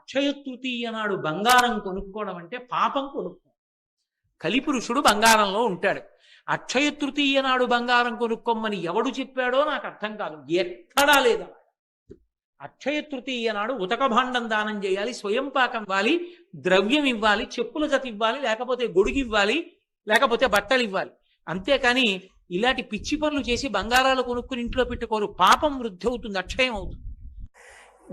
అక్షయ తృతీయ నాడు బంగారం కొనుక్కోవడం అంటే పాపం కొనుక్కో. కలిపురుషుడు బంగారంలో ఉంటాడు. అక్షయ తృతీయ నాడు బంగారం కొనుక్కోమని ఎవడు చెప్పాడో నాకు అర్థం కాదు, ఎక్కడా లేదా. అక్షయ తృతీయ నాడు ఉతక భాండం దానం చేయాలి, స్వయం పాకం ఇవ్వాలి, ద్రవ్యం ఇవ్వాలి, చెప్పుల జత ఇవ్వాలి, లేకపోతే గొడుగు ఇవ్వాలి, లేకపోతే బట్టలు ఇవ్వాలి. అంతేకాని ఇలాంటి పిచ్చి పనులు చేసి బంగారాలు కొనుక్కుని ఇంట్లో పెట్టుకోరు. పాపం వృద్ధి అవుతుంది, అక్షయం అవుతుంది.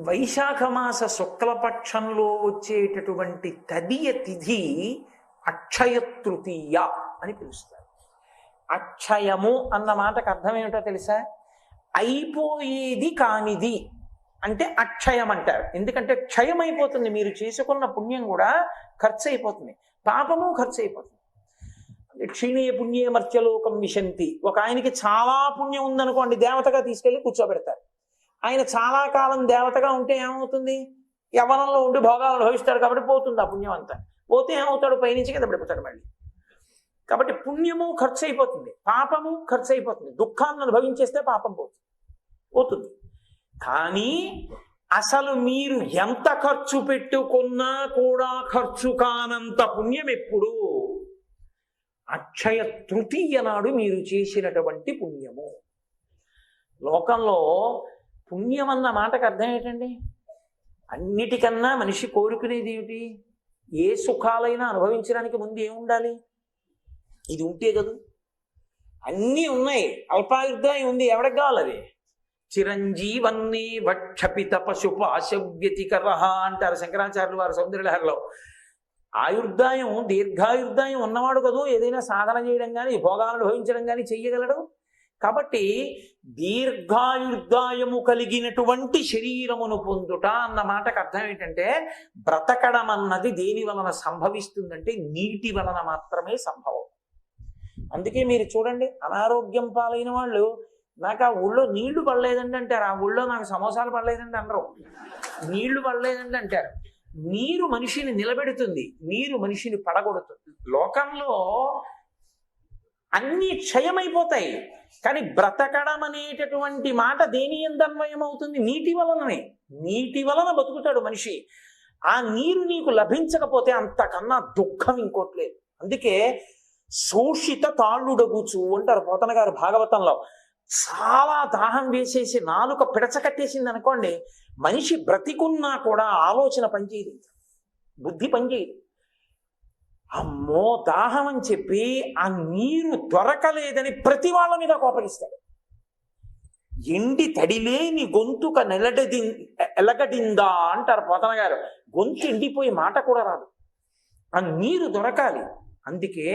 వైశాఖ మాస శుక్లపక్షంలో వచ్చేటటువంటి తదియ తిథి అక్షయ తృతీయ అని పిలుస్తారు. అక్షయము అన్న మాటకు అర్థం ఏమిటో తెలుసా? అయిపోయేది కానిది అంటే అక్షయం అంటారు. ఎందుకంటే క్షయం అయిపోతుంది, మీరు చేసుకున్న పుణ్యం కూడా ఖర్చు అయిపోతుంది, పాపము ఖర్చు అయిపోతుంది. క్షీణే పుణ్యే మర్త్యలోకం విశంతి. ఒక ఆయనకి చాలా పుణ్యం ఉందనుకోండి, దేవతగా తీసుకెళ్లి కూర్చోబెడతారు. ఆయన చాలా కాలం దేవతగా ఉంటే ఏమవుతుంది? యవ్వనంలో ఉండి భోగాలు అనుభవిస్తాడు కాబట్టి పోతుంది ఆ పుణ్యం అంతా. పోతే ఏమవుతాడు? పైనుంచి కింద పడిపోతాడు మళ్ళీ. కాబట్టి పుణ్యము ఖర్చు అయిపోతుంది, పాపము ఖర్చు అయిపోతుంది. దుఃఖాన్ని అనుభవించేస్తే పాపం పోతుంది. కానీ అసలు మీరు ఎంత ఖర్చు పెట్టుకున్నా కూడా ఖర్చు కానంత పుణ్యం ఎప్పుడు? అక్షయ తృతీయ నాడు మీరు చేసినటువంటి పుణ్యము. లోకంలో పుణ్యం అన్న మాటకు అర్థం ఏంటండి? అన్నిటికన్నా మనిషి కోరుకునేది ఏమిటి? ఏ సుఖాలైనా అనుభవించడానికి ముందు ఏముండాలి? ఇది ఉంటే కదా. అన్నీ ఉన్నాయి, అల్పాయుర్దాయం ఉంది, ఎవరికి కావాలి అది? చిరంజీవన్నీ వక్షపిత పశుపాశవ్యతికర అంటారు శంకరాచార్యులు వారు సౌందర్యలహరిలో. ఆయుర్దాయం, దీర్ఘాయుర్దాయం ఉన్నవాడు కదూ ఏదైనా సాధన చేయడం కానీ భోగాలను అనుభవించడం కానీ చెయ్యగలడు. కాబట్టి దీర్ఘాయుర్దాయము కలిగినటువంటి శరీరమును పొందుట అన్న మాటకు అర్థం ఏంటంటే, బ్రతకడం అన్నది దేని వలన సంభవిస్తుందంటే నీటి వలన మాత్రమే సంభవం. అందుకే మీరు చూడండి, అనారోగ్యం పాలైన వాళ్ళు నాకు ఆ ఊళ్ళో నీళ్లు పడలేదండి అంటారు, ఆ ఊళ్ళో నాకు సమోసాలు పడలేదండి అనరు, నీళ్లు పడలేదండి అంటారు. నీరు మనిషిని నిలబెడుతుంది, నీరు మనిషిని పడగొడుతుంది. లోకంలో అన్నీ క్షయమైపోతాయి, కానీ బ్రతకడం అనేటటువంటి మాట దేని యందు అన్వయం అవుతుంది? నీటి వలననే. నీటి వలన బతుకుతాడు మనిషి. ఆ నీరు నీకు లభించకపోతే అంతకన్నా దుఃఖం ఇంకోట్లేదు. అందుకే శోషిత తాళ్ళుడగుచు అంటారు పోతన గారు భాగవతంలో. చాలా దాహం వేసేసి నాలుక పిడచకట్టేసింది అనుకోండి, మనిషి బ్రతికున్నా కూడా ఆలోచన పనిచేయదు, బుద్ధి పనిచేయదు. అమ్మో దాహం అని చెప్పి ఆ నీరు దొరకలేదని ప్రతి వాళ్ళ మీద కోపగిస్తాడు. ఎండి తడిలేని గొంతుక ఎలగడిందా అంటారు పోతన గారు. గొంతు ఎండిపోయి మాట కూడా రాదు, ఆ నీరు దొరకాలి. అందుకే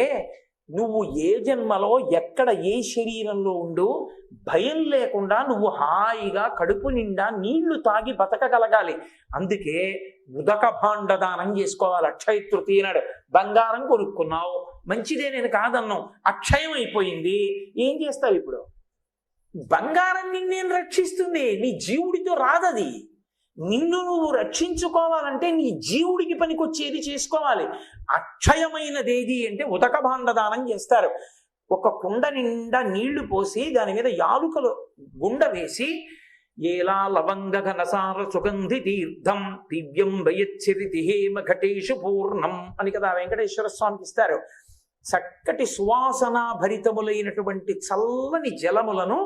నువ్వు ఏ జన్మలో ఎక్కడ ఏ శరీరంలో ఉండు భయం లేకుండా నువ్వు హాయిగా కడుపు నిండా నీళ్లు తాగి బతకగలగాలి. అందుకే ఉదక భాండ దానం చేసుకోవాలి. అక్షయ తృతీయ నాడు బంగారం కొనుక్కున్నావు, మంచిదే, నేను కాదన్నావు, అక్షయం అయిపోయింది, ఏం చేస్తావు ఇప్పుడు? బంగారం నిన్నేం రక్షిస్తుంది? నీ జీవుడితో రాదది. నిన్ను నువ్వు రక్షించుకోవాలంటే నీ జీవుడికి పనికొచ్చేది చేసుకోవాలి. అక్షయమైనది ఏది అంటే ఉదక భాండదానం చేస్తారు. ఒక కుండ నిండా నీళ్లు పోసి దాని మీద యాలుకలు గుండ వేసి ఏలా లవంగ ఘనసార సుగంధి తీర్థం దివ్యం వయచ్చరితి హేమ ఘటేషు పూర్ణం అని కదా వెంకటేశ్వర స్వామికి ఇస్తారు. చక్కటి సువాసన భరితములైనటువంటి చల్లని జలములను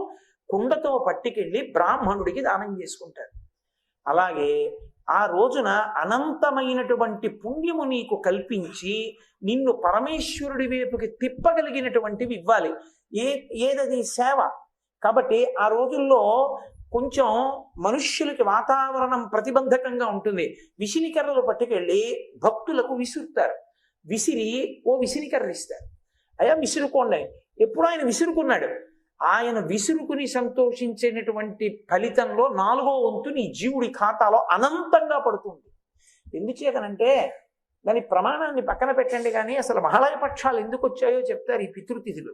కుండతో పట్టుకెళ్ళి బ్రాహ్మణుడికి దానం చేసుకుంటారు. అలాగే ఆ రోజున అనంతమైనటువంటి పుణ్యము నీకు కల్పించి నిన్ను పరమేశ్వరుడి వైపుకి తిప్పగలిగినటువంటివి ఇవ్వాలి. ఏదది? సేవ. కాబట్టి ఆ రోజుల్లో కొంచెం మనుష్యులకి వాతావరణం ప్రతిబంధకంగా ఉంటుంది. విసినికర్రలు పట్టుకెళ్ళి భక్తులకు విసురుతారు. విసిరి ఓ విసినికర్ర ఇస్తారు, అయ్యా విసురుకోండి. ఎప్పుడు ఆయన విసురుకున్నాడు, ఆయన విసురుకుని సంతోషించేటటువంటి ఫలితంలో 4వ వంతు నీ జీవుడి ఖాతాలో అనంతంగా పడుతుంది. ఎందుచేతనంటే దాని ప్రమాణాన్ని పక్కన పెట్టండి, కానీ అసలు మహాలయ పక్షాలు ఎందుకు వచ్చాయో చెప్తారు ఈ పితృతిథులు.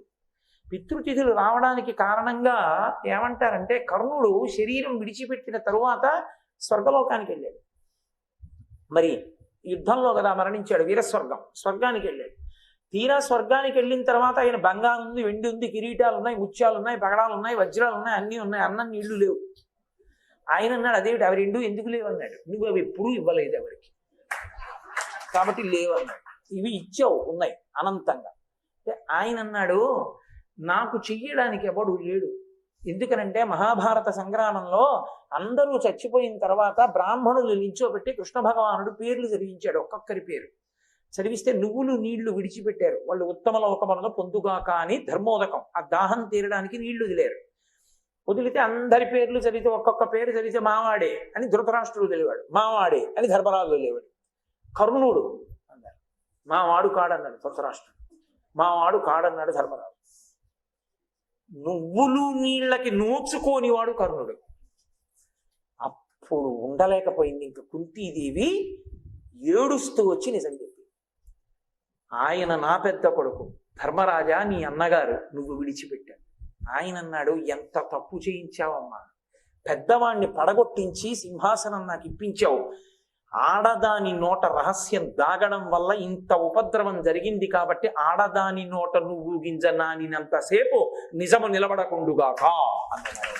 పితృతిథులు రావడానికి కారణంగా ఏమంటారంటే, కర్ణుడు శరీరం విడిచిపెట్టిన తరువాత స్వర్గలోకానికి వెళ్ళాడు. మరి యుద్ధంలో కదా మరణించాడు, స్వర్గానికి వెళ్ళాడు. తీరా స్వర్గానికి వెళ్ళిన తర్వాత ఆయన బంగారం ఉంది, వెండి ఉంది, కిరీటాలు ఉన్నాయి, ముత్యాలు ఉన్నాయి, పగడాలు ఉన్నాయి, వజ్రాలు ఉన్నాయి, అన్నీ ఉన్నాయి. అన్నం నీళ్లు లేవు. ఆయన అన్నాడు అదేమిటి అవి రెండు ఎందుకు లేవన్నాడు. నువ్వు అవి ఎప్పుడూ ఇవ్వలేదు ఎవరికి, కాబట్టి లేవన్నాడు. ఇవి ఇచ్చావు, ఉన్నాయి అనంతంగా. ఆయన అన్నాడు నాకు చెయ్యడానికి ఎవడు లేడు. ఎందుకనంటే మహాభారత సంగ్రామంలో అందరూ చచ్చిపోయిన తర్వాత బ్రాహ్మణులు నిల్చోబెట్టి కృష్ణ భగవానుడు పేర్లు చదివించాడు, ఒక్కొక్కరి పేరు చదివిస్తే నువ్వులు నీళ్లు విడిచిపెట్టారు. వాళ్ళు ఉత్తమ లోకములను పొందుగాక అని ధర్మోదకం, ఆ దాహం తీరడానికి నీళ్లు వదిలేరు. వదిలితే అందరి పేర్లు చదివితే ఒక్కొక్క పేరు చదివితే మావాడే అని ధృతరాష్ట్రుడు తెలివాడు, మావాడే అని ధర్మరాజు తెలివాడు. కర్ణుడు అన్నాడు మావాడు కాడన్నాడు ధృతరాష్ట్రుడు, మావాడు కాడన్నాడు ధర్మరాజు. నువ్వులు నీళ్ళకి నోచుకోని వాడు కర్ణుడు. అప్పుడు ఉండలేకపోయింది ఇంక కుంతీదేవి, ఏడుస్తూ వచ్చి నిజం చెప్పి, ఆయన నా పెద్ద కొడుకు ధర్మరాజా, నీ అన్నగారు నువ్వు విడిచిపెట్టాడు. ఆయన అన్నాడు ఎంత తప్పు చేయించావమ్మా, పెద్దవాణ్ణి పడగొట్టించి సింహాసనం నాకు ఇప్పించావు. ఆడదాని నోట రహస్యం దాగడం వల్ల ఇంత ఉపద్రవం జరిగింది కాబట్టి ఆడదాని నోట నువ్వు గింజ నానినంతసేపు నిజము నిలబడకుండుగాక అన్నారు.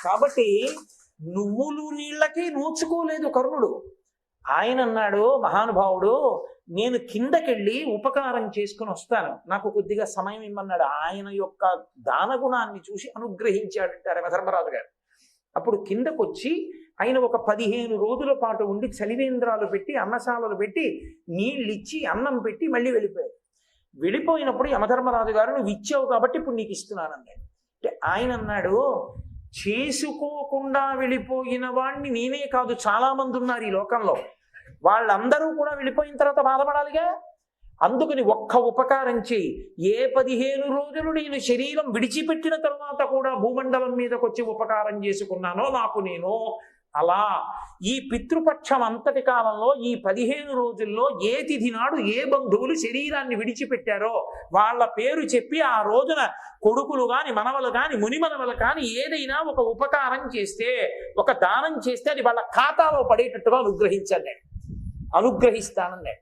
కాబట్టి నువ్వులు నీళ్ళకి నోచుకోలేదు కర్ణుడు. ఆయన అన్నాడు మహానుభావుడు, నేను కిందకెళ్ళి ఉపకారం చేసుకుని వస్తాను, నాకు కొద్దిగా సమయం ఇమ్మన్నాడు. ఆయన యొక్క దానగుణాన్ని చూసి అనుగ్రహించాడంటారు యమధర్మరాజు గారు. అప్పుడు కిందకొచ్చి ఆయన ఒక 15 రోజుల పాటు ఉండి చలివేంద్రాలు పెట్టి అన్నశాలలు పెట్టి నీళ్ళిచ్చి అన్నం పెట్టి మళ్ళీ వెళ్ళిపోయాడు. వెళ్ళిపోయినప్పుడు యమధర్మరాజు గారు నువ్వు ఇచ్చావు కాబట్టి ఇప్పుడు నీకు ఇస్తున్నాను అన్నాడు. అంటే ఆయన అన్నాడు చేసుకోకుండా వెళ్ళిపోయిన వాడిని నేనే కాదు చాలా మంది ఉన్నారు ఈ లోకంలో, వాళ్ళందరూ కూడా వెళ్ళిపోయిన తర్వాత బాధపడాలిగా. అందుకని ఒక్క ఉపకారం చేయి, ఏ 15 రోజులు నేను శరీరం విడిచిపెట్టిన తర్వాత కూడా భూమండలం మీదకి వచ్చి ఉపకారం చేసుకున్నానో నాకు నేను, అలా ఈ పితృపక్షం అంతటి కాలంలో ఈ 15 రోజుల్లో ఏ తిథి నాడు ఏ బంధువులు శరీరాన్ని విడిచిపెట్టారో వాళ్ళ పేరు చెప్పి ఆ రోజున కొడుకులు కాని మనవలు కాని మునిమనవలు కాని ఏదైనా ఒక ఉపకారం చేస్తే, ఒక దానం చేస్తే అది వాళ్ళ ఖాతాలో పడేటట్టుగా అనుగ్రహిస్తానన్నాడు.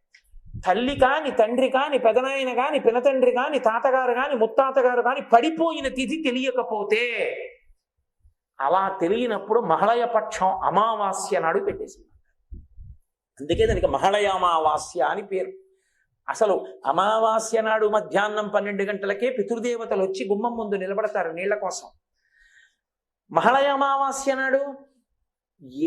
తల్లి కాని తండ్రి కాని పెదనాయన కాని పినతండ్రి కాని తాతగారు కాని ముత్తాతగారు కాని పడిపోయిన తిథి తెలియకపోతే, అలా తెలియనప్పుడు మహళయపక్షం అమావాస్య నాడు పెట్టేసింది. అందుకే దానికి మహళయామావాస్య అని పేరు. అసలు అమావాస్య నాడు మధ్యాహ్నం 12 గంటలకే పితృదేవతలు వచ్చి గుమ్మం ముందు నిలబడతారు నీళ్ల కోసం. మహళయామావాస్య నాడు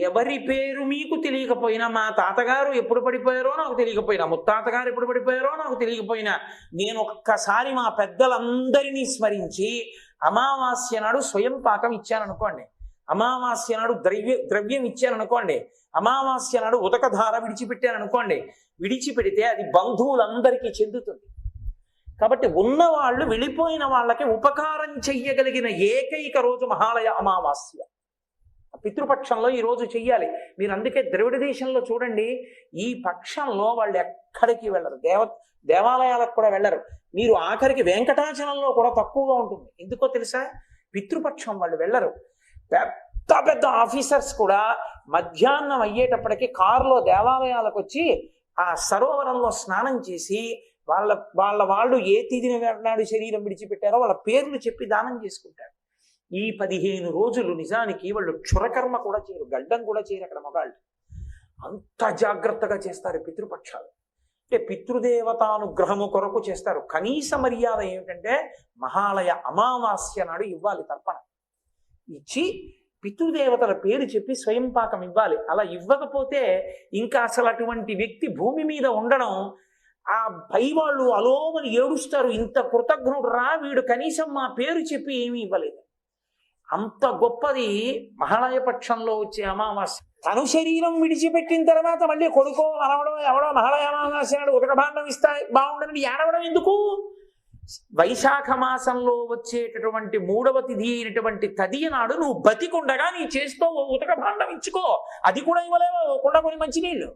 ఎవరి పేరు మీకు తెలియకపోయినా, మా తాతగారు ఎప్పుడు పడిపోయారో నాకు తెలియకపోయినా, ముత్తాతగారు ఎప్పుడు పడిపోయారో నాకు తెలియకపోయినా, నేను ఒక్కసారి మా పెద్దలందరినీ స్మరించి అమావాస్య నాడు స్వయం పాకం ఇచ్చాననుకోండి, అమావాస్య నాడు ద్రవ్యం ఇచ్చాననుకోండి, అమావాస్య నాడు ఉదకధార విడిచిపెట్టాననుకోండి, విడిచిపెడితే అది బంధువులందరికీ చెందుతుంది. కాబట్టి ఉన్నవాళ్ళు వెళ్ళిపోయిన వాళ్ళకి ఉపకారం చెయ్యగలిగిన ఏకైక రోజు మహాలయ అమావాస్య. పితృపక్షంలో ఈ రోజు చెయ్యాలి. మీరు అందుకే ద్రవిడ దేశంలో చూడండి, ఈ పక్షంలో వాళ్ళు ఎక్కడికి వెళ్ళరు, దేవాలయాలకు కూడా వెళ్ళరు. మీరు ఆఖరికి వెంకటాచలంలో కూడా తక్కువగా ఉంటుంది. ఎందుకో తెలుసా? పితృపక్షం వాళ్ళు వెళ్ళరు. పెద్ద పెద్ద ఆఫీసర్స్ కూడా మధ్యాహ్నం అయ్యేటప్పటికి కారులో దేవాలయాలకు వచ్చి ఆ సరోవరంలో స్నానం చేసి వాళ్ళు ఏ తిథిని నాడు శరీరం విడిచిపెట్టారో వాళ్ళ పేర్లు చెప్పి దానం చేసుకుంటారు. ఈ 15 రోజులు నిజానికి వాళ్ళు క్షురకర్మ కూడా చేయరు, గడ్డం కూడా చేయరు అక్కడ మగాళ్ళు. అంత జాగ్రత్తగా చేస్తారు పితృపక్షాలు. అంటే పితృదేవతానుగ్రహము కొరకు చేస్తారు. కనీస మర్యాద ఏమిటంటే మహాలయ అమావాస్య నాడు ఇవ్వాలి తర్పణ. ఇచ్చి పితృదేవతల పేరు చెప్పి స్వయం పాకం ఇవ్వాలి. అలా ఇవ్వకపోతే ఇంకా అసలు అటువంటి వ్యక్తి భూమి మీద ఉండడం, ఆ పై వాళ్ళు అలోమని ఏడుస్తారు, ఇంత కృతజ్ఞుడు రా వీడు కనీసం మా పేరు చెప్పి ఏమీ ఇవ్వలేదు. అంత గొప్పది మహాలయ పక్షంలో వచ్చే అమావాస్య. తను శరీరం విడిచిపెట్టిన తర్వాత మళ్ళీ కొడుకో అనవడం ఎవడో మహాలయ అమావాస్య నాడు ఉదక భాండం ఇస్తా బాగుండదని ఏడవడం ఎందుకు? వైశాఖ మాసంలో వచ్చేటటువంటి 3వ తిథి అయినటువంటి తదియ నాడు నువ్వు బతికుండగా నీ చేస్తూ ఉతక భాండం ఇచ్చుకో. అది కూడా ఇవ్వలేవా? కుండ కొని మంచినీళ్ళు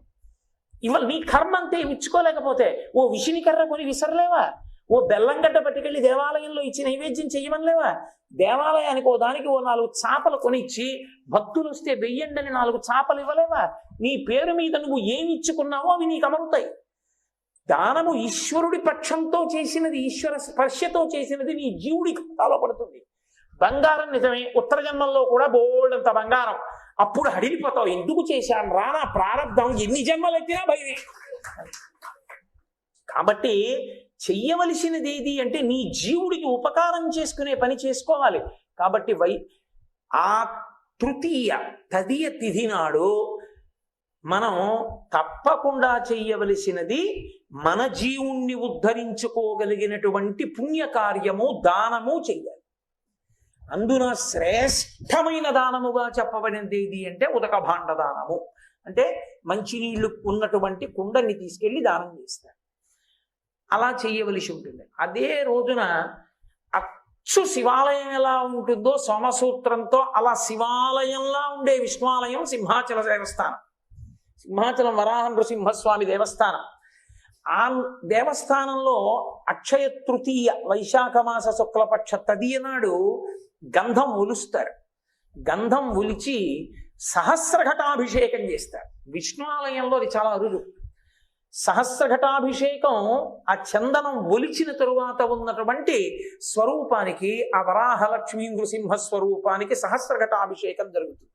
ఇవ్వాలి. నీ కర్మ అంతే ఇచ్చుకోలేకపోతే ఓ విషినికర్ర కొని విసరలేవా? ఓ బెల్లంగడ్డ పట్టుకెళ్ళి దేవాలయంలో ఇచ్చి నైవేద్యం చెయ్యమనిలేవా? దేవాలయానికి ఓ దానికి ఓ 4 చాపలు కొనిచ్చి భక్తులు వస్తే వెయ్యండని 4 చాపలు ఇవ్వలేవా? నీ పేరు మీద నువ్వు ఏమి ఇచ్చుకున్నావో అవి నీకు అమరుతాయి. దానము ఈశ్వరుడి పక్షంతో చేసినది, ఈశ్వర స్పర్శతో చేసినది నీ జీవుడి ఖాతాలో పడుతుంది. బంగారం నిజమే, ఉత్తర జన్మల్లో కూడా బోల్డంత బంగారం. అప్పుడు హడిలిపోతావు, ఎందుకు చేశాను రానా ప్రారంధం, ఎన్ని జన్మలు ఎత్తినా భయమే. కాబట్టి చెయ్యవలసినది ఏది అంటే నీ జీవుడికి ఉపకారం చేసుకునే పని చేసుకోవాలి. కాబట్టి ఆ తృతీయ తదియ తిథి నాడు మనం తప్పకుండా చెయ్యవలసినది మన జీవుణ్ణి ఉద్ధరించుకోగలిగినటువంటి పుణ్యకార్యము, దానము చెయ్యాలి. అందున శ్రేష్టమైన దానముగా చెప్పబడినది ఏది అంటే ఉదక భాండ దానము. అంటే మంచినీళ్లు ఉన్నటువంటి కుండని తీసుకెళ్లి దానం చేస్తారు. అలా చేయవలసి ఉంటుంది. అదే రోజున అచ్చు శివాలయం ఎలా ఉంటుందో సోమసూత్రంతో అలా శివాలయంలా ఉండే విష్ణువాలయం సింహాచల దేవస్థానం, సింహాచలం వరాహ నృసింహస్వామి దేవస్థానం. ఆ దేవస్థానంలో అక్షయ తృతీయ వైశాఖ మాస శుక్లపక్ష తదియ నాడు గంధం ఒలుస్తారు. గంధం ఒలిచి సహస్రఘటాభిషేకం చేస్తారు. విష్ణు ఆలయంలో అది చాలా అరుదు. సహస్రఘటాభిషేకం ఆ చందనం ఒలిచిన తరువాత ఉన్నటువంటి స్వరూపానికి, ఆ వరాహలక్ష్మీ నృసింహ స్వరూపానికి సహస్రఘటాభిషేకం జరుగుతుంది.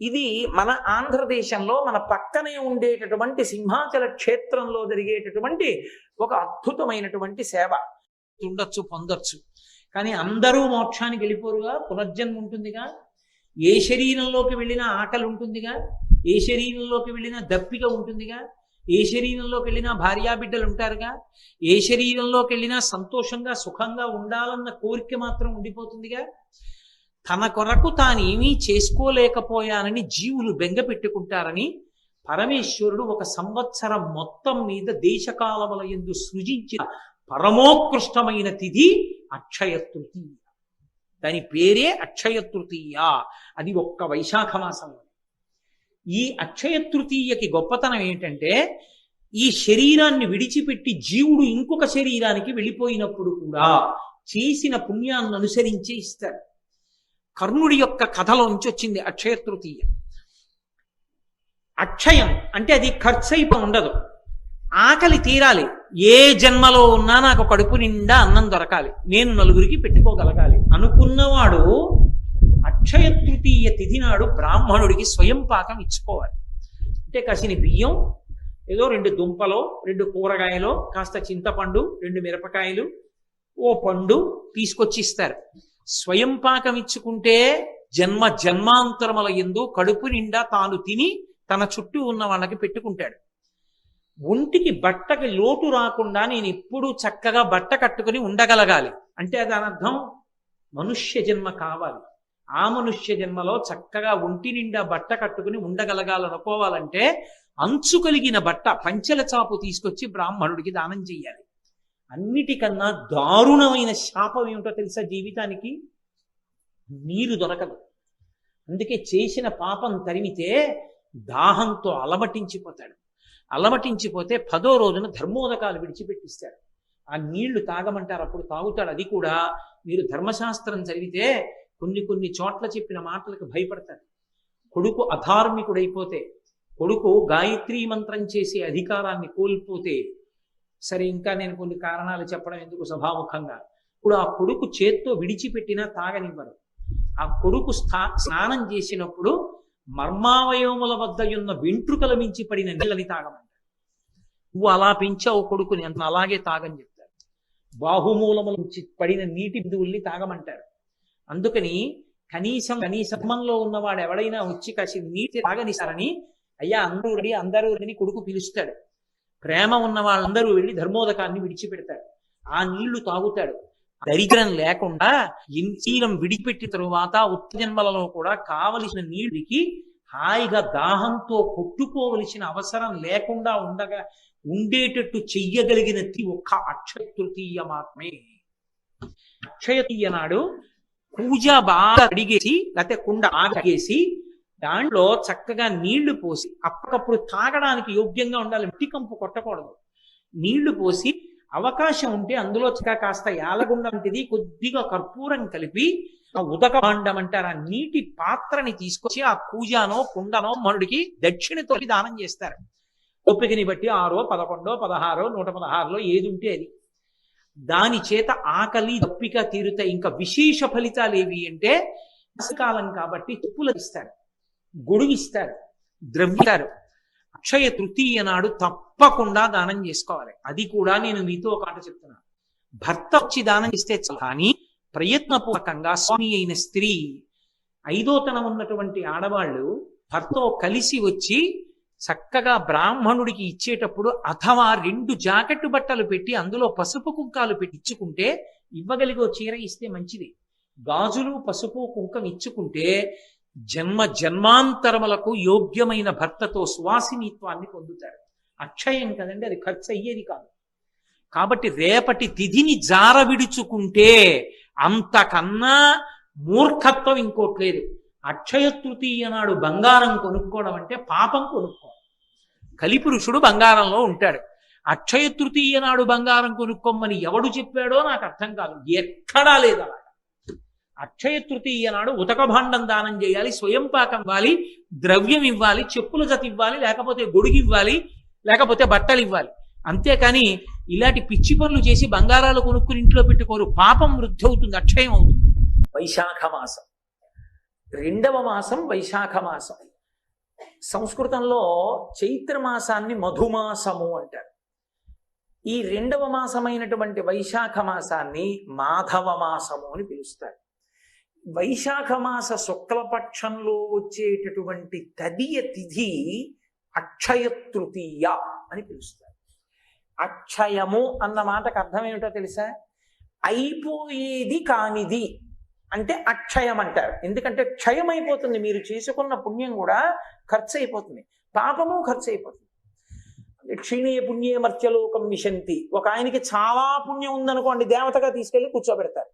ఇది మన ఆంధ్రదేశంలో మన పక్కనే ఉండేటటువంటి సింహాచల క్షేత్రంలో జరిగేటటువంటి ఒక అద్భుతమైనటువంటి సేవ. ఉండొచ్చు, పొందొచ్చు, కానీ అందరూ మోక్షానికి వెళ్ళిపోరుగా. పునర్జన్మ ఉంటుందిగా. ఏ శరీరంలోకి వెళ్ళినా ఆకలి ఉంటుందిగా, ఏ శరీరంలోకి వెళ్ళినా దప్పిక ఉంటుందిగా, ఏ శరీరంలోకి వెళ్ళినా భార్యాబిడ్డలు ఉంటారుగా, ఏ శరీరంలోకి వెళ్ళినా సంతోషంగా సుఖంగా ఉండాలన్న కోరిక మాత్రం ఉండిపోతుందిగా. తన కొరకు తానేమీ చేసుకోలేకపోయానని జీవులు బెంగ పెట్టుకుంటారని పరమేశ్వరుడు ఒక సంవత్సరం మొత్తం మీద దేశకాలముల యందు సృజించిన పరమోత్కృష్టమైన తిథి అక్షయ తృతీయ. దాని పేరే అక్షయ తృతీయ. అది ఒక్క వైశాఖ మాసంలో. ఈ అక్షయ తృతీయకి గొప్పతనం ఏంటంటే, ఈ శరీరాన్ని విడిచిపెట్టి జీవుడు ఇంకొక శరీరానికి వెళ్ళిపోయినప్పుడు కూడా చేసిన పుణ్యాన్ని అనుసరించి ఇస్తారు. కర్ణుడి యొక్క కథలోంచి వచ్చింది అక్షయ తృతీయ. అక్షయం అంటే అది ఖర్చు అయిపోయి ఉండదు, ఆకలి తీరాలి. ఏ జన్మలో ఉన్నా నాకు కడుపు నిండా అన్నం దొరకాలి, నేను నలుగురికి పెట్టుకోగలగాలి అనుకున్నవాడు అక్షయ తృతీయ తిథి నాడు బ్రాహ్మణుడికి స్వయం పాకం ఇచ్చుకోవాలి. అంటే కాసిన బియ్యం, ఏదో 2 దుంపలో, 2 కూరగాయలో, కాస్త చింతపండు, 2 మిరపకాయలు, ఓ పండు తీసుకొచ్చి ఇస్తారు. స్వయం పాకం ఇచ్చుకుంటే జన్మ జన్మాంతరముల యందు కడుపు నిండా తాను తిని తన చుట్టూ ఉన్న వాళ్ళకి పెట్టుకుంటాడు. ఒంటికి బట్టకి లోటు రాకుండా నేను ఎప్పుడూ చక్కగా బట్ట కట్టుకుని ఉండగలగాలి అంటే దాని అర్థం మనుష్య జన్మ కావాలి. ఆ మనుష్య జన్మలో చక్కగా ఒంటి నిండా బట్ట కట్టుకుని ఉండగలగాలనుకోవాలంటే అంచు కలిగిన బట్ట, పంచెల చాపు తీసుకొచ్చి బ్రాహ్మణుడికి దానం చెయ్యాలి. అన్నిటికన్నా దారుణమైన శాపం ఏమిటో తెలుసా జీవితానికి? నీరు దొరకదు. అందుకే చేసిన పాపం తరిమితే దాహంతో అలమటించిపోతాడు. అలమటించిపోతే 10వ రోజున ధర్మోదకాలు విడిచిపెట్టిస్తాడు. ఆ నీళ్లు తాగమంటారు, అప్పుడు తాగుతాడు. అది కూడా మీరు ధర్మశాస్త్రం చదివితే కొన్ని చోట్ల చెప్పిన మాటలకు భయపడతాడు. కొడుకు అధార్మికుడైపోతే, కొడుకు గాయత్రీ మంత్రం చేసే అధికారాన్ని కోల్పోతే, సరే ఇంకా నేను కొన్ని కారణాలు చెప్పడం ఎందుకు సభాముఖంగా, ఇప్పుడు ఆ కొడుకు చేత్తో విడిచిపెట్టినా తాగనివ్వరు. ఆ కొడుకు స్నానం చేసినప్పుడు మర్మావయవముల వద్ద ఉన్న వెంట్రుకల మించి పడిన నీళ్ళని తాగమంటారు. నువ్వు అలా పెంచావు కొడుకుని, అంత అలాగే తాగని చెప్తారు. బాహుమూలముల నుంచి పడిన నీటి బిందువుల్ని తాగమంటారు. అందుకని కనీసంలో ఉన్నవాడు ఎవడైనా వచ్చి కాసి నీటి తాగనిస్తారని, అయ్యా అందరూ రెడీ కొడుకు పిలుస్తాడు. ప్రేమ ఉన్న వాళ్ళందరూ వెళ్ళి ధర్మోదకాన్ని విడిచిపెడతాడు. ఆ నీళ్లు తాగుతాడు. దరిద్రం లేకుండా శీలం విడిపెట్టిన తరువాత ఉత్తజన్మలలో కూడా కావలసిన నీళ్ళకి హాయిగా దాహంతో కొట్టుకోవలసిన అవసరం లేకుండా ఉండేటట్టు చెయ్యగలిగినది ఒక్క అక్షయ తృతీయ మాత్రమే. అక్షయ తృతీయ నాడు పూజ బాగా అడిగేసి, లేకపోతే కుండ ఆగేసి దాంట్లో చక్కగా నీళ్లు పోసి, అప్పటికప్పుడు తాగడానికి యోగ్యంగా ఉండాలి, మట్టి కంపు కొట్టకూడదు. నీళ్లు పోసి అవకాశం ఉంటే అందులో కాస్త యాలగుండ వంటిది కొద్దిగా కర్పూరం కలిపి ఆ ఉదక భాండం అంటారు ఆ నీటి పాత్రని తీసుకొచ్చి ఆ పూజానో కుండనో మనుడికి దక్షిణతో దానం చేస్తారు. ఓపికని బట్టి 6, 11, 16, 116లో ఏది ఉంటే అది. దాని చేత ఆకలి దప్పిక తీరుతాయి. ఇంకా విశేష ఫలితాలు ఏవి అంటే కాలం కాబట్టి చెప్పులు ఇస్తారు, గొడుగు ఇస్తారు, ద్రవ్యారు. అక్షయ తృతీయ నాడు తప్పకుండా దానం చేసుకోవాలి. అది కూడా నేను మీతో ఒక మాట చెప్తున్నాను. భర్త వచ్చి దానం చేస్తే కానీ ప్రయత్నపూర్వకంగా స్వామి అయిన స్త్రీ, ఐదోతనం ఉన్నటువంటి ఆడవాళ్ళు భర్తతో కలిసి వచ్చి చక్కగా బ్రాహ్మణుడికి ఇచ్చేటప్పుడు అథవా 2 జాకెట్టు బట్టలు పెట్టి అందులో పసుపు కుంకాలు పెట్టి ఇచ్చుకుంటే, ఇవ్వగలిగో చీర ఇస్తే మంచిది. గాజులు పసుపు కుంకం ఇచ్చుకుంటే జన్మాంతరములకు యోగ్యమైన భర్తతో సువాసినిత్వాన్ని పొందుతారు. అక్షయం కదండి, అది ఖర్చు అయ్యేది కాదు. కాబట్టి రేపటి తిథిని జార విడుచుకుంటే అంతకన్నా మూర్ఖత్వం ఇంకోట్లేదు. అక్షయ తృతీయ నాడు బంగారం కొనుక్కోవడం అంటే పాపం కొనుక్కోవడం. కలిపురుషుడు బంగారంలో ఉంటాడు. అక్షయ తృతీయ నాడు బంగారం కొనుక్కోమని ఎవడు చెప్పాడో నాకు అర్థం కాదు, ఎక్కడా లేదు అలా. అక్షయ తృతీయ నాడు ఉతక భాండం దానం చేయాలి, స్వయం పాకం ఇవ్వాలి, ద్రవ్యం ఇవ్వాలి, చెప్పుల జత ఇవ్వాలి, లేకపోతే గొడుగు ఇవ్వాలి, లేకపోతే బట్టలు ఇవ్వాలి. అంతేకాని ఇలాంటి పిచ్చి పనులు చేసి బంగారాలు కొనుక్కుని ఇంట్లో పెట్టుకోరు. పాపం వృద్ధి అవుతుంది, అక్షయం అవుతుంది. వైశాఖ మాసం, 2వ మాసం వైశాఖ మాసం. సంస్కృతంలో చైత్ర మాసాన్ని మధుమాసము అంటారు. ఈ 2వ మాసమైనటువంటి వైశాఖ మాసాన్ని మాధవ మాసము అని పిలుస్తారు. వైశాఖ మాస శుక్లపక్షంలో వచ్చేటటువంటి తదియ తిథి అక్షయ తృతీయ అని పిలుస్తారు. అక్షయము అన్న మాటకు అర్థం ఏమిటో తెలుసా? అయిపోయేది కానిది అంటే అక్షయం అంటారు. ఎందుకంటే క్షయం అయిపోతుంది, మీరు చేసుకున్న పుణ్యం కూడా ఖర్చు అయిపోతుంది, పాపము ఖర్చు అయిపోతుంది. క్షీణే పుణ్యే మర్త్యలోకం విశంతి. ఒక ఆయనకి చాలా పుణ్యం ఉందనుకోండి, దేవతగా తీసుకెళ్లి కూర్చోబెడతారు.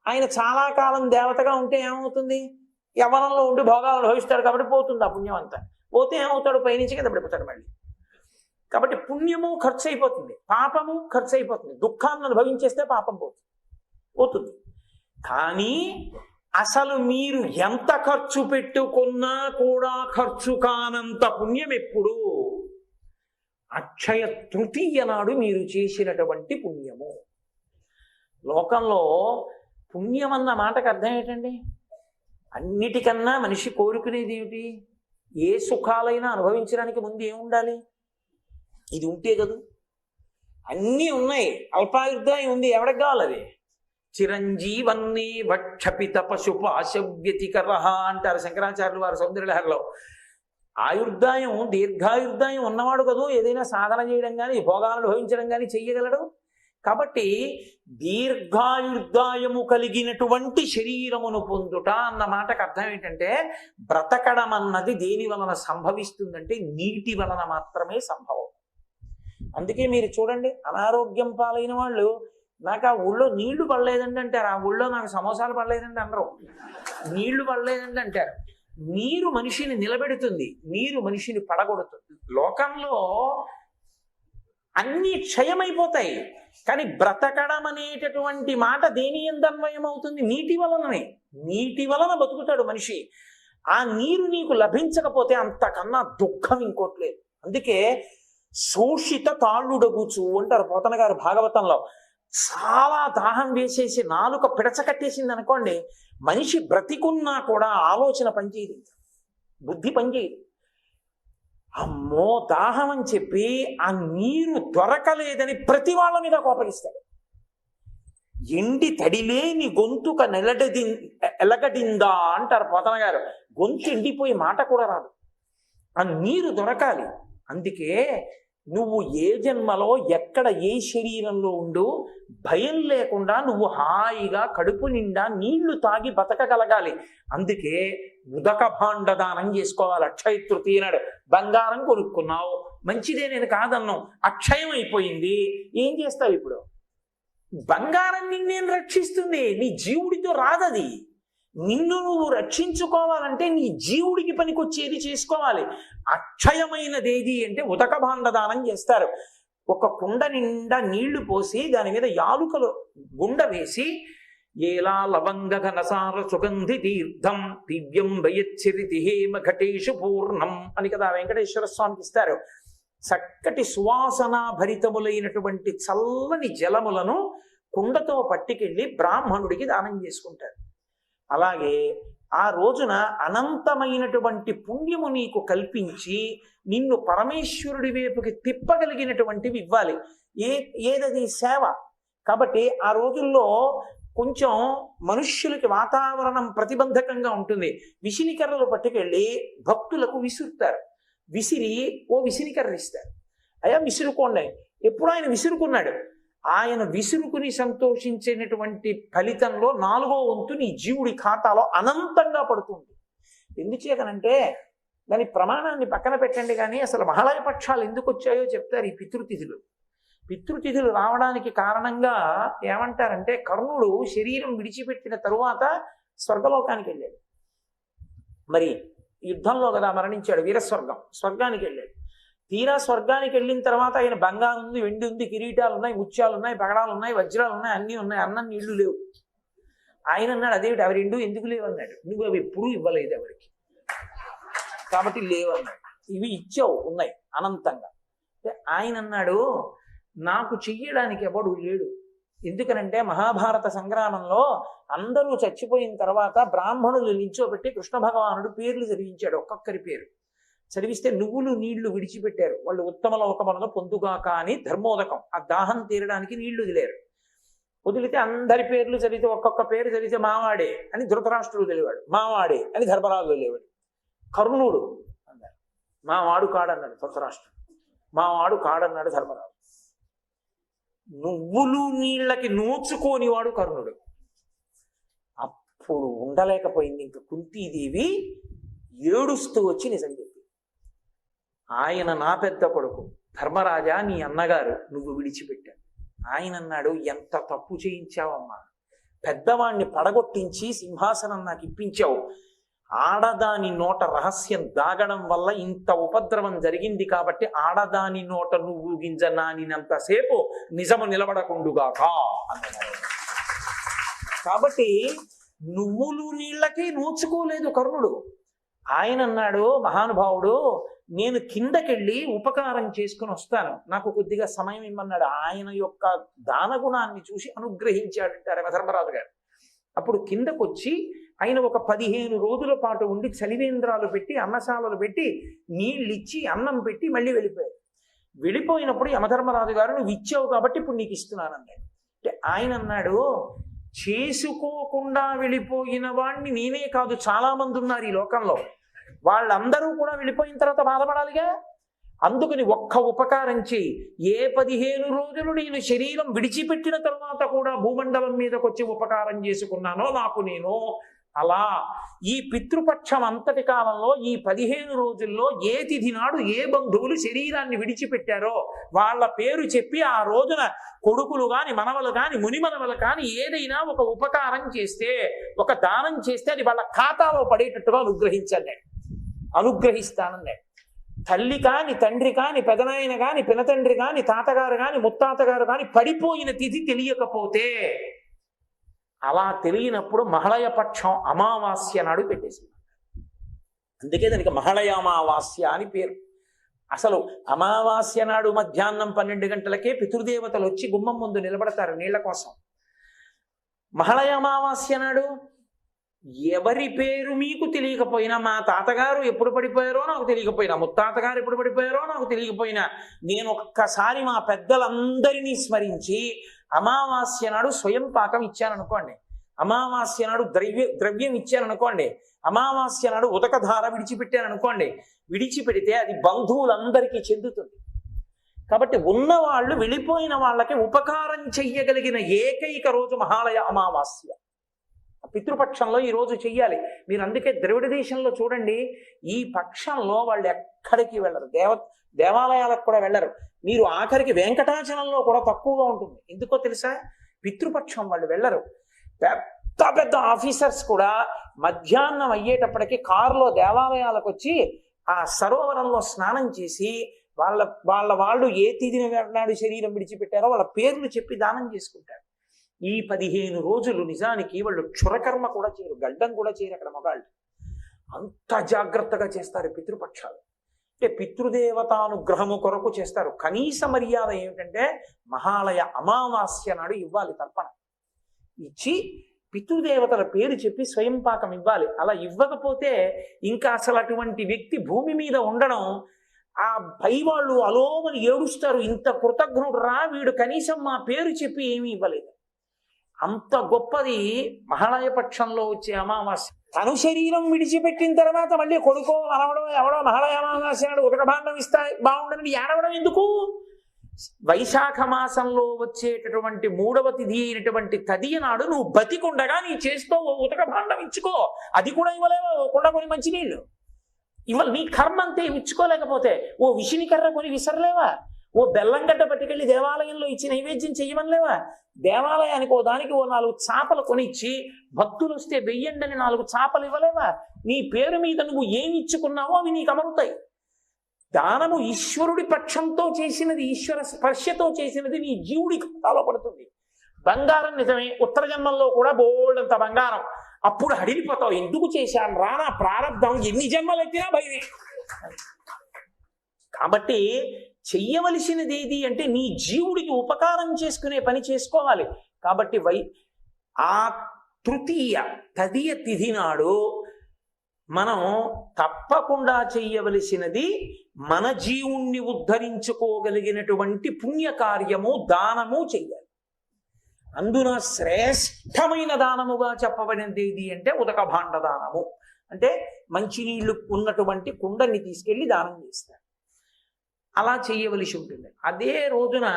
ఆయన చాలా కాలం దేవతగా ఉంటే ఏమవుతుంది? యవ్వనంలో ఉండి భోగాలు అనుభవిస్తాడు కాబట్టి పోతుంది ఆ పుణ్యం అంతా. పోతే ఏమవుతాడు? పైనుంచి కింద పడిపోతాడు మళ్ళీ. కాబట్టి పుణ్యము ఖర్చు అయిపోతుంది, పాపము ఖర్చు అయిపోతుంది. దుఃఖాన్ని అనుభవించేస్తే పాపం పోతుంది. కానీ అసలు మీరు ఎంత ఖర్చు పెట్టుకున్నా కూడా ఖర్చు కానంత పుణ్యం ఎప్పుడు? అక్షయ తృతీయ నాడు మీరు చేసినటువంటి పుణ్యము. లోకంలో పుణ్యం అన్న మాటకు అర్థం ఏంటండి? అన్నిటికన్నా మనిషి కోరుకునేది ఏమిటి? ఏ సుఖాలైనా అనుభవించడానికి ముందు ఏముండాలి? ఇది ఉంటే కదా. అన్నీ ఉన్నాయి, అల్పాయుర్దాయం ఉంది, ఎవరికి కావాలి అది? చిరంజీవన్నీ వక్షపిత పశుపాశవ్యతికర అంటారు శంకరాచార్యులు వారు సౌందర్యలహరిలో. ఆయుర్దాయం, దీర్ఘాయుర్దాయం ఉన్నవాడు కదా ఏదైనా సాధన చేయడం కానీ భోగాలను అనుభవించడం కానీ చెయ్యగలడు. కాబట్టి దీర్ఘాయుర్దాయము కలిగినటువంటి శరీరమును పొందుట అన్న మాటకు అర్థం ఏంటంటే, బ్రతకడం అన్నది దేని వలన సంభవిస్తుందంటే నీటి వలన మాత్రమే సంభవం. అందుకే మీరు చూడండి, అనారోగ్యం పాలైన వాళ్ళు నాకు ఆ ఊళ్ళో నీళ్లు పడలేదండి అంటారు, ఆ ఊళ్ళో నాకు సమోసాలు పడలేదండి అనరు, నీళ్లు పడలేదండి అంటారు. నీరు మనిషిని నిలబెడుతుంది, నీరు మనిషిని పడగొడుతుంది. లోకంలో అన్నీ క్షయమైపోతాయి, కానీ బ్రతకడం అనేటటువంటి మాట దేని యందు అన్వయం అవుతుంది? నీటి వలననే. నీటి వలన బతుకుతాడు మనిషి. ఆ నీరు నీకు లభించకపోతే అంతకన్నా దుఃఖం ఇంకోట్లేదు. అందుకే శోషిత తాళుడగుచు అంటారు పోతన గారు భాగవతంలో. చాలా దాహం వేసేసి నాలుక పిడచకట్టేసింది అనుకోండి, మనిషి బ్రతికున్నా కూడా ఆలోచన పనిచేయదు, బుద్ధి పనిచేయదు. అమ్మో దాహం అని చెప్పి ఆ నీరు దొరకలేదని ప్రతి వాళ్ళ మీద కోపగిస్తాడు. ఎండి తడిలేని గొంతుక ఎలగడిందా అంటారు పోతన గారు. గొంతు ఎండిపోయి మాట కూడా రాదు, ఆ నీరు దొరకాలి. అందుకే నువ్వు ఏ జన్మలో ఎక్కడ ఏ శరీరంలో ఉండు భయం లేకుండా నువ్వు హాయిగా కడుపు నిండా నీళ్లు తాగి బతకగలగాలి. అందుకే ఉదక భాండ దానం చేసుకోవాలి. అక్షయ తృతీయ నాడు బంగారం కొనుక్కున్నావు, మంచిదే, నేను కాదన్నావు, అక్షయం అయిపోయింది, ఏం చేస్తావు ఇప్పుడు? బంగారం నిన్నేం రక్షిస్తుంది? నీ జీవుడితో రాదది. నిన్ను నువ్వు రక్షించుకోవాలంటే నీ జీవుడికి పనికొచ్చేది చేసుకోవాలి. అక్షయమైనది ఏది అంటే ఉదక భాండ దానం చేస్తారు. ఒక కుండ నిండా నీళ్లు పోసి దాని మీద యాలుకలు గుండ వేసి ఏలా లవంగ ఘనసార సుగంధి తీర్థం దివ్యం వయచ్చరితి హేమ ఘటేషు పూర్ణం అని కదా వెంకటేశ్వర స్వామికి ఇస్తారు. చక్కటి సువాసన భరితములైనటువంటి చల్లని జలములను కుండతో పట్టుకెళ్ళి బ్రాహ్మణుడికి దానం చేసుకుంటారు. అలాగే ఆ రోజున అనంతమైనటువంటి పుణ్యము నీకు కల్పించి నిన్ను పరమేశ్వరుడి వైపుకి తిప్పగలిగినటువంటివి ఇవ్వాలి. ఏదది సేవ. కాబట్టి ఆ రోజుల్లో కొంచెం మనుష్యులకి వాతావరణం ప్రతిబంధకంగా ఉంటుంది. విసినికర్రలు పట్టుకెళ్ళి భక్తులకు విసురుతారు. విసిరి ఓ విసినికర్ర ఇస్తారు. అయ్యా విసురుకోండి. ఎప్పుడు ఆయన విసురుకున్నాడు. ఆయన విసురుకుని సంతోషించినటువంటి ఫలితంలో 4వ వంతు నీ జీవుడి ఖాతాలో అనంతంగా పడుతుంది. ఎందుచేతనంటే దాని ప్రమాణాన్ని పక్కన పెట్టండి, కానీ అసలు మహాలయ పక్షాలు ఎందుకు వచ్చాయో చెప్తారు. ఈ పితృతిథులు రావడానికి కారణంగా ఏమంటారంటే, కర్ణుడు శరీరం విడిచిపెట్టిన తరువాత స్వర్గలోకానికి వెళ్ళాడు. మరి యుద్ధంలో కదా మరణించాడు, స్వర్గానికి వెళ్ళాడు. తీరా స్వర్గానికి వెళ్ళిన తర్వాత ఆయన బంగారం ఉంది, వెండి ఉంది, కిరీటాలు ఉన్నాయి, ముత్యాలు ఉన్నాయి, పగడాలు ఉన్నాయి, వజ్రాలు ఉన్నాయి, అన్నీ ఉన్నాయి. అన్నం నీళ్లు లేవు. ఆయన అన్నాడు, అదేమిటి అవి రెండు ఎందుకు లేవు అన్నాడు. నువ్వు అవి ఎప్పుడూ ఇవ్వలేదు ఎవరికి, కాబట్టి లేవన్నాడు. ఇవి ఇచ్చావు, ఉన్నాయి అనంతంగా. ఆయన అన్నాడు, నాకు చెయ్యడానికి ఎవడు లేడు. ఎందుకనంటే మహాభారత సంగ్రామంలో అందరూ చచ్చిపోయిన తర్వాత బ్రాహ్మణులు నిల్చోబెట్టి కృష్ణ భగవానుడు పేర్లు చదివించాడు. ఒక్కొక్కరి పేరు చదివిస్తే నువ్వులు నీళ్లు విడిచిపెట్టారు. వాళ్ళు ఉత్తమ లోకములను పొందుగాక అని ధర్మోదకం, ఆ దాహం తీరడానికి నీళ్లు వదిలేరు. వదిలితే అందరి పేర్లు చదివితే ఒక్కొక్క పేరు చదివితే మావాడే అని ధృతరాష్ట్రుడు తెలివాడు, మావాడే అని ధర్మరాజు తెలివాడు. కర్ణుడు అన్నాడు, మావాడు కాడన్నాడు ధృతరాష్ట్రుడు, మావాడు కాడన్నాడు ధర్మరాజు. నువ్వులు నీళ్ళకి నోచుకోని వాడు కర్ణుడు. అప్పుడు ఉండలేకపోయింది ఇంక కుంతీదేవి, ఏడుస్తూ వచ్చి నిజం చెప్పి, ఆయన నా పెద్ద కొడుకు ధర్మరాజా, నీ అన్నగారు నువ్వు విడిచిపెట్టాడు. ఆయన అన్నాడు, ఎంత తప్పు చేయించావమ్మా, పెద్దవాణ్ణి పడగొట్టించి సింహాసనం నాకు ఇప్పించావు. ఆడదాని నోట రహస్యం దాగడం వల్ల ఇంత ఉపద్రవం జరిగింది, కాబట్టి ఆడదాని నోట నువ్వు గింజ నానినంతసేపు నిజము నిలబడకుండుగాక అన్నాడు. కాబట్టి నువ్వులు నీళ్ళకి నోచుకోలేదు కర్ణుడు. ఆయన అన్నాడు, మహానుభావుడు, నేను కిందకెళ్ళి ఉపకారం చేసుకుని వస్తాను, నాకు కొద్దిగా సమయం ఇమ్మన్నాడు. ఆయన యొక్క దానగుణాన్ని చూసి అనుగ్రహించాడంటారు ధర్మరాజు గారు. అప్పుడు కిందకొచ్చి ఆయన ఒక 15 రోజుల పాటు ఉండి చలివేంద్రాలు పెట్టి అన్నశాలలు పెట్టి నీళ్ళిచ్చి అన్నం పెట్టి మళ్ళీ వెళ్ళిపోయాడు. వెళ్ళిపోయినప్పుడు యమధర్మరాజు గారు, నువ్వు ఇచ్చావు కాబట్టి ఇప్పుడు నీకు ఇస్తున్నానన్నాడు. అంటే ఆయన అన్నాడు, చేసుకోకుండా వెళ్ళిపోయిన వాడిని నేనే కాదు, చాలా మంది ఉన్నారు ఈ లోకంలో, వాళ్ళందరూ కూడా వెళ్ళిపోయిన తర్వాత బాధపడాలిగా. అందుకని ఒక్క ఉపకారం చేయి. ఏ 15 రోజులు నేను శరీరం విడిచిపెట్టిన తర్వాత కూడా భూమండలం మీదకి వచ్చి ఉపకారం చేసుకున్నానో నాకు నేను, అలా ఈ పితృపక్షం అంతటి కాలంలో ఈ 15 రోజుల్లో ఏ తిథి నాడు ఏ బంధువులు శరీరాన్ని విడిచిపెట్టారో వాళ్ళ పేరు చెప్పి ఆ రోజున కొడుకులు కాని మనవలు కాని మునిమనవలు కాని ఏదైనా ఒక ఉపకారం చేస్తే, ఒక దానం చేస్తే అది వాళ్ళ ఖాతాలో పడేటట్టుగా అనుగ్రహిస్తానన్నాడు. తల్లి కాని తండ్రి కాని పెదనాయన కాని పినతండ్రి కాని తాతగారు కాని ముత్తాతగారు కాని పడిపోయిన తిథి తెలియకపోతే, అలా తెలియనప్పుడు మహళయపక్షం అమావాస్య నాడు పెట్టేసింది. అందుకే దానికి మహళయ అమావాస్య అని పేరు. అసలు అమావాస్య నాడు మధ్యాహ్నం 12 గంటలకే పితృదేవతలు వచ్చి గుమ్మం ముందు నిలబడతారు నీళ్ల కోసం. మహళయ అమావాస్య నాడు ఎవరి పేరు మీకు తెలియకపోయినా, మా తాతగారు ఎప్పుడు పడిపోయారో నాకు తెలియకపోయినా, ముత్తాతగారు ఎప్పుడు పడిపోయారో నాకు తెలియకపోయినా, నేను ఒక్కసారి మా పెద్దలందరినీ స్మరించి అమావాస్య నాడు స్వయం పాకం ఇచ్చాననుకోండి, అమావాస్య నాడు ద్రవ్యం ఇచ్చాననుకోండి, అమావాస్య నాడు ఉదకధార విడిచిపెట్టాననుకోండి, విడిచిపెడితే అది బంధువులందరికీ చెందుతుంది. కాబట్టి ఉన్నవాళ్ళు వెళ్ళిపోయిన వాళ్ళకి ఉపకారం చెయ్యగలిగిన ఏకైక రోజు మహాలయ అమావాస్య. పితృపక్షంలో ఈ రోజు చెయ్యాలి. మీరు అందుకే ద్రవిడ దేశంలో చూడండి, ఈ పక్షంలో వాళ్ళు ఎక్కడికి వెళ్ళరు, దేవాలయాలకు కూడా వెళ్ళరు. మీరు ఆఖరికి వెంకటాచలంలో కూడా తక్కువగా ఉంటుంది. ఎందుకో తెలుసా? పితృపక్షం వాళ్ళు వెళ్ళరు. పెద్ద పెద్ద ఆఫీసర్స్ కూడా మధ్యాహ్నం అయ్యేటప్పటికి కారులో దేవాలయాలకు వచ్చి ఆ సరోవరంలో స్నానం చేసి వాళ్ళు ఏ తిథిని నాడు శరీరం విడిచిపెట్టారో వాళ్ళ పేర్లు చెప్పి దానం చేసుకుంటారు. ఈ 15 రోజులు నిజానికి వాళ్ళు క్షురకర్మ కూడా చేయరు, గడ్డం కూడా చేయరు అక్కడ మగాళ్ళు. అంత జాగ్రత్తగా చేస్తారు పితృపక్షాలు. అంటే పితృదేవతానుగ్రహము కొరకు చేస్తారు. కనీస మర్యాద ఏమిటంటే మహాలయ అమావాస్య నాడు ఇవ్వాలి తర్పణ. ఇచ్చి పితృదేవతల పేరు చెప్పి స్వయం పాకం ఇవ్వాలి. అలా ఇవ్వకపోతే ఇంకా అసలు అటువంటి వ్యక్తి భూమి మీద ఉండడం, ఆ పై వాళ్ళు అలోమని ఏడుస్తారు, ఇంత కృతజ్ఞుడు రా వీడు, కనీసం మా పేరు చెప్పి ఏమీ ఇవ్వలేదు. అంత గొప్పది మహాలయ పక్షంలో వచ్చే అమావాస్య. తను శరీరం విడిచిపెట్టిన తర్వాత మళ్ళీ కొడుకో అనవడో ఎవడో మహాలయ అమావాస్య నాడు ఉదక భాండం ఇస్తా బాగుండని ఏడవడం ఎందుకు? వైశాఖ మాసంలో వచ్చేటటువంటి 3వ తిథి అయినటువంటి తదియ నాడు నువ్వు బతికుండగా నీ చేస్తూ ఉతక భాండం ఇచ్చుకో. అది కూడా ఇవ్వలేవా? కుండ కొని మంచినీళ్ళు ఇవ్వాలి. నీ కర్మ అంతే ఇచ్చుకోలేకపోతే ఓ విషినికర్ర కొని విసరలేవా? ఓ బెల్లంగడ్డ పట్టుకెళ్ళి దేవాలయంలో ఇచ్చి నైవేద్యం చెయ్యమనిలేవా? దేవాలయానికి ఓ దానికి ఓ 4 చాపలు కొనిచ్చి భక్తులు వస్తే వెయ్యండని 4 చాపలు ఇవ్వలేవా? నీ పేరు మీద నువ్వు ఏమి ఇచ్చుకున్నావో అవి నీకు అమరుతాయి. దానము ఈశ్వరుడి పక్షంతో చేసినది, ఈశ్వర స్పర్శతో చేసినది నీ జీవుడి ఖాతాలో పడుతుంది. బంగారం నిజమే, ఉత్తర జన్మల్లో కూడా బోల్డంత బంగారం. అప్పుడు హడిలిపోతావు, ఎందుకు చేశాను రానా ప్రారంధం, ఎన్ని జన్మలు ఎత్తినా భయమే. కాబట్టి చెయ్యవలసినది ఏది అంటే నీ జీవుడికి ఉపకారం చేసుకునే పని చేసుకోవాలి. కాబట్టి ఆ తృతీయ తదియ తిథి నాడు మనం తప్పకుండా చెయ్యవలసినది మన జీవుణ్ణి ఉద్ధరించుకోగలిగినటువంటి పుణ్యకార్యము, దానము చెయ్యాలి. అందున శ్రేష్టమైన దానముగా చెప్పబడినది ఏది అంటే ఉదక భాండ దానము. అంటే మంచినీళ్లు ఉన్నటువంటి కుండని తీసుకెళ్లి దానం చేస్తారు. అలా చేయవలసి ఉంటుంది. అదే రోజున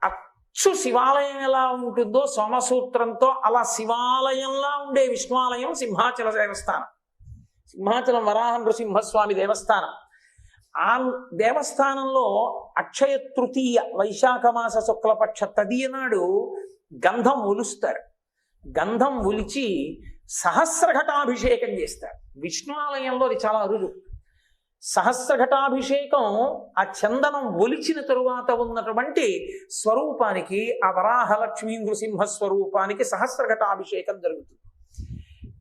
అచ్చు శివాలయం ఎలా ఉంటుందో సోమసూత్రంతో అలా శివాలయంలా ఉండే విష్ణువాలయం సింహాచల దేవస్థానం, సింహాచలం వరాహ నృసింహస్వామి దేవస్థానం. ఆ దేవస్థానంలో అక్షయ తృతీయ వైశాఖ మాస శుక్లపక్ష తదియ నాడు గంధం ఒలుస్తారు. గంధం ఒలిచి సహస్రఘటాభిషేకం చేస్తారు. విష్ణు ఆలయంలో అది చాలా అరుదు. సహస్రఘటాభిషేకం ఆ చందనం ఒలిచిన తరువాత ఉన్నటువంటి స్వరూపానికి, ఆ వరాహ లక్ష్మీ నృసింహ స్వరూపానికి సహస్రఘటాభిషేకం జరుగుతుంది.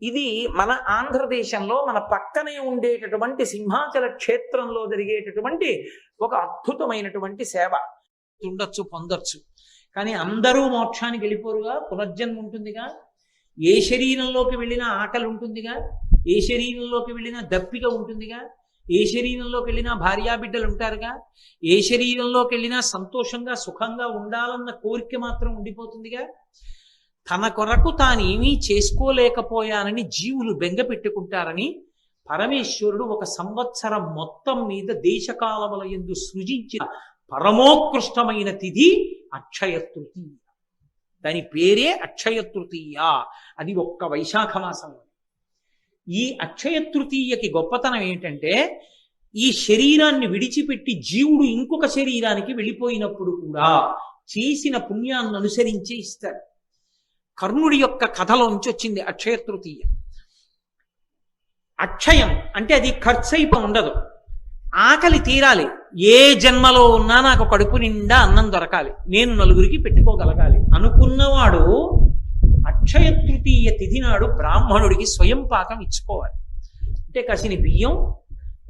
ఇది మన ఆంధ్రదేశంలో మన పక్కనే ఉండేటటువంటి సింహాచల క్షేత్రంలో జరిగేటటువంటి ఒక అద్భుతమైనటువంటి సేవ. ఉండొచ్చు, పొందొచ్చు, కానీ అందరూ మోక్షానికి వెళ్ళిపోరుగా. పునర్జన్మ ఉంటుందిగా. ఏ శరీరంలోకి వెళ్ళినా ఆకలి ఉంటుందిగా, ఏ శరీరంలోకి వెళ్ళినా దప్పిక ఉంటుందిగా, ఏ శరీరంలోకి వెళ్ళినా భార్యాబిడ్డలు ఉంటారుగా, ఏ శరీరంలోకి వెళ్ళినా సంతోషంగా సుఖంగా ఉండాలన్న కోరిక మాత్రం ఉండిపోతుందిగా. తన కొరకు తానేమీ చేసుకోలేకపోయానని జీవులు బెంగ పెట్టుకుంటారని పరమేశ్వరుడు 1 సంవత్సరం మొత్తం మీద దేశకాలముల యందు సృజించిన పరమోత్కృష్టమైన తిథి అక్షయ తృతీయ. దాని పేరే అక్షయ తృతీయ. అది ఒక్క వైశాఖ మాసంలో. ఈ అక్షయ తృతీయకి గొప్పతనం ఏంటంటే, ఈ శరీరాన్ని విడిచిపెట్టి జీవుడు ఇంకొక శరీరానికి వెళ్ళిపోయినప్పుడు కూడా చేసిన పుణ్యాన్ని అనుసరించి ఇస్తారు. కర్ణుడి యొక్క కథలోంచి వచ్చింది అక్షయ తృతీయ. అక్షయం అంటే అది ఖర్చయిపో ఉండదు. ఆకలి తీరాలి. ఏ జన్మలో ఉన్నా నాకు కడుపు నిండా అన్నం దొరకాలి, నేను నలుగురికి పెట్టుకోగలగాలి అనుకున్నవాడు అక్షయ తృతీయ తిథి నాడు బ్రాహ్మణుడికి స్వయం పాకం ఇచ్చుకోవాలి. అంటే కసిని బియ్యం,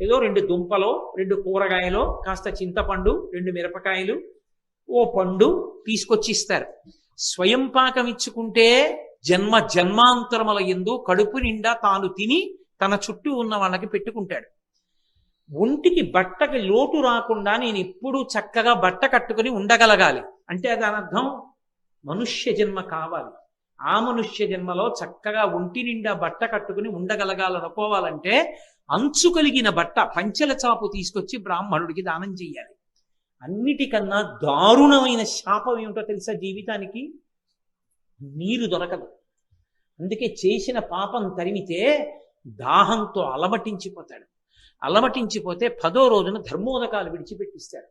ఏదో 2 దుంపలో, 2 కూరగాయలో, కాస్త చింతపండు, 2 మిరపకాయలు, ఓ పండు తీసుకొచ్చి ఇస్తారు. స్వయం పాకం ఇచ్చుకుంటే జన్మాంతరముల యందు కడుపు నిండా తాను తిని తన చుట్టూ ఉన్న వాళ్ళకి పెట్టుకుంటాడు. ఒంటికి బట్టకి లోటు రాకుండా నేను ఎప్పుడూ చక్కగా బట్ట కట్టుకుని ఉండగలగాలి అంటే దాని అర్థం మనుష్య జన్మ కావాలి. ఆ మనుష్య జన్మలో చక్కగా ఒంటి నిండా బట్ట కట్టుకుని ఉండగలగాలనుకోవాలంటే అంచు కలిగిన బట్ట, పంచెల చాపు తీసుకొచ్చి బ్రాహ్మణుడికి దానం చెయ్యాలి. అన్నిటికన్నా దారుణమైన శాపం ఏమిటో తెలుసా? జీవితానికి నీరు దొరకదు. అందుకే చేసిన పాపం తరిమితే దాహంతో అలమటించిపోతాడు. అలమటించిపోతే 10వ రోజున ధర్మోదకాలు విడిచిపెట్టిస్తాడు.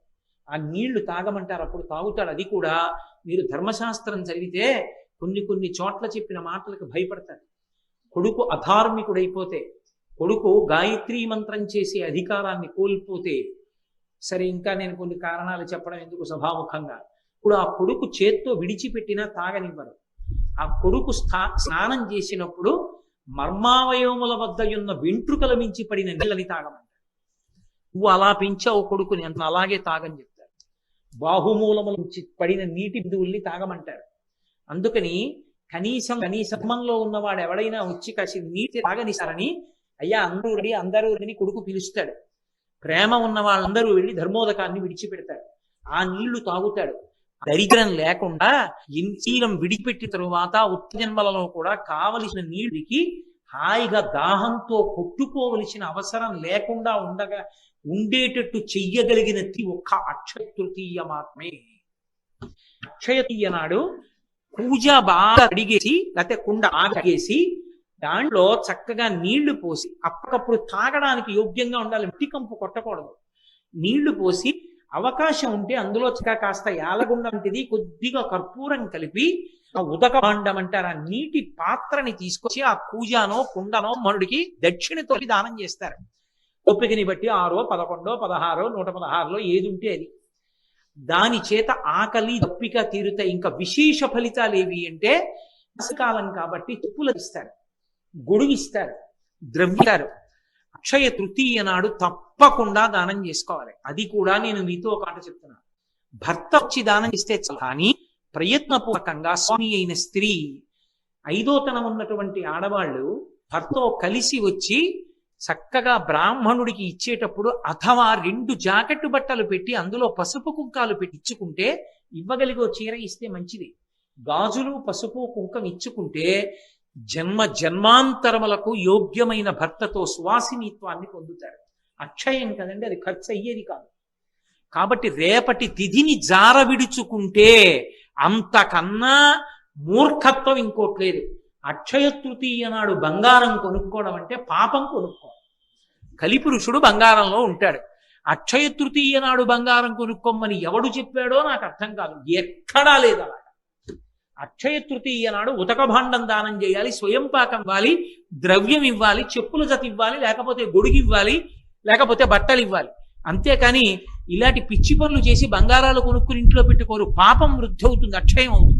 ఆ నీళ్లు తాగమంటారు, అప్పుడు తాగుతాడు. అది కూడా మీరు ధర్మశాస్త్రం చదివితే కొన్ని చోట్ల చెప్పిన మాటలకు భయపడతాడు. కొడుకు అధార్మికుడైపోతే, కొడుకు గాయత్రీ మంత్రం చేసే అధికారాన్ని కోల్పోతే, సరే ఇంకా నేను కొన్ని కారణాలు చెప్పడం ఎందుకు సభాముఖంగా, ఇప్పుడు ఆ కొడుకు చేత్తో విడిచిపెట్టినా తాగనివ్వరు. ఆ కొడుకు స్నానం చేసినప్పుడు మర్మావయవముల వద్ద ఉన్న వెంట్రుకల మించి పడిన నీళ్ళని తాగమంటారు. నువ్వు అలా పెంచావు కొడుకుని అంత అలాగే తాగని చెప్తారు. బాహుమూలముల నుంచి పడిన నీటి బిందువుల్ని తాగమంటారు. అందుకని కనీసంలో ఉన్నవాడు ఎవడైనా వచ్చి కాసి నీటి తాగనిస్తారని, అయ్యా అందరూ రెడీ కొడుకు పిలుస్తాడు. ప్రేమ ఉన్న వాళ్ళందరూ వెళ్ళి ధర్మోదకాన్ని విడిచిపెడతారు. ఆ నీళ్లు తాగుతాడు. దరిద్రం లేకుండా శీలం విడిపెట్టిన తరువాత ఉత్తజన్మలలో కూడా కావలసిన నీళ్ళకి హాయిగా దాహంతో కొట్టుకోవలసిన అవసరం లేకుండా ఉండేటట్టు చెయ్యగలిగినది ఒక్క అక్షయ తృతీయ మాత్రమే. అక్షయ తృతీయ నాడు పూజ బాగా అడిగేసి, లేకపోతే కుండ ఆగేసి దాంట్లో చక్కగా నీళ్లు పోసి, అప్పటికప్పుడు తాగడానికి యోగ్యంగా ఉండాలి, మట్టి కంపు కొట్టకూడదు. నీళ్లు పోసి అవకాశం ఉంటే అందులో కాస్త యాలగుండ వంటిది కొద్దిగా కర్పూరం కలిపి ఆ ఉదక భాండం అంటారు, ఆ నీటి పాత్రని తీసుకొచ్చి ఆ పూజానో కుండనో మనుడికి దక్షిణతో దానం చేస్తారు. ఓపికని బట్టి 6, 11, 16, 116లో ఏది ఉంటే అది. దాని చేత ఆకలి దప్పిక తీరుతాయి. ఇంకా విశేష ఫలితాలు ఏవి అంటే, కాలం కాబట్టి చెప్పులు ఇస్తారు, గొడుగు ఇస్తారు, ద్రవ్యాలు. అక్షయ తృతీయ నాడు తప్పకుండా దానం చేసుకోవాలి. అది కూడా నేను మీతో ఒక మాట చెప్తున్నాను. భర్త వచ్చి దానం ఇస్తే కానీ ప్రయత్నపూర్వకంగా స్వామి అయిన స్త్రీ, 5వ తనం ఉన్నటువంటి ఆడవాళ్ళు భర్తతో కలిసి వచ్చి చక్కగా బ్రాహ్మణుడికి ఇచ్చేటప్పుడు, అథవా 2 జాకెట్టు బట్టలు పెట్టి అందులో పసుపు కుంకాలు పెట్టి ఇచ్చుకుంటే, ఇవ్వగలిగో చీర ఇస్తే మంచిది. గాజులు పసుపు కుంకం ఇచ్చుకుంటే జన్మాంతరములకు యోగ్యమైన భర్తతో సువాసినిత్వాన్ని పొందుతారు. అక్షయం కదండి, అది ఖర్చు అయ్యేది కాదు. కాబట్టి రేపటి తిథిని జార విడుచుకుంటే అంతకన్నా మూర్ఖత్వం ఇంకోట్లేదు. అక్షయ తృతీయ నాడు బంగారం కొనుక్కోవడం అంటే పాపం కొనుక్కోవడం. కలిపురుషుడు బంగారంలో ఉంటాడు. అక్షయ తృతీయ నాడు బంగారం కొనుక్కోమని ఎవడు చెప్పాడో నాకు అర్థం కాదు, ఎక్కడా లేదు అలా. అక్షయ తృతీయ నాడు ఉతక భాండం దానం చేయాలి, స్వయం పాకం ఇవ్వాలి, ద్రవ్యం ఇవ్వాలి, చెప్పుల జత ఇవ్వాలి, లేకపోతే గొడుగు ఇవ్వాలి, లేకపోతే బట్టలు ఇవ్వాలి. అంతేకాని ఇలాంటి పిచ్చి పనులు చేసి బంగారాలు కొనుక్కుని ఇంట్లో పెట్టుకోరు. పాపం వృద్ధి అవుతుంది, అక్షయం అవుతుంది.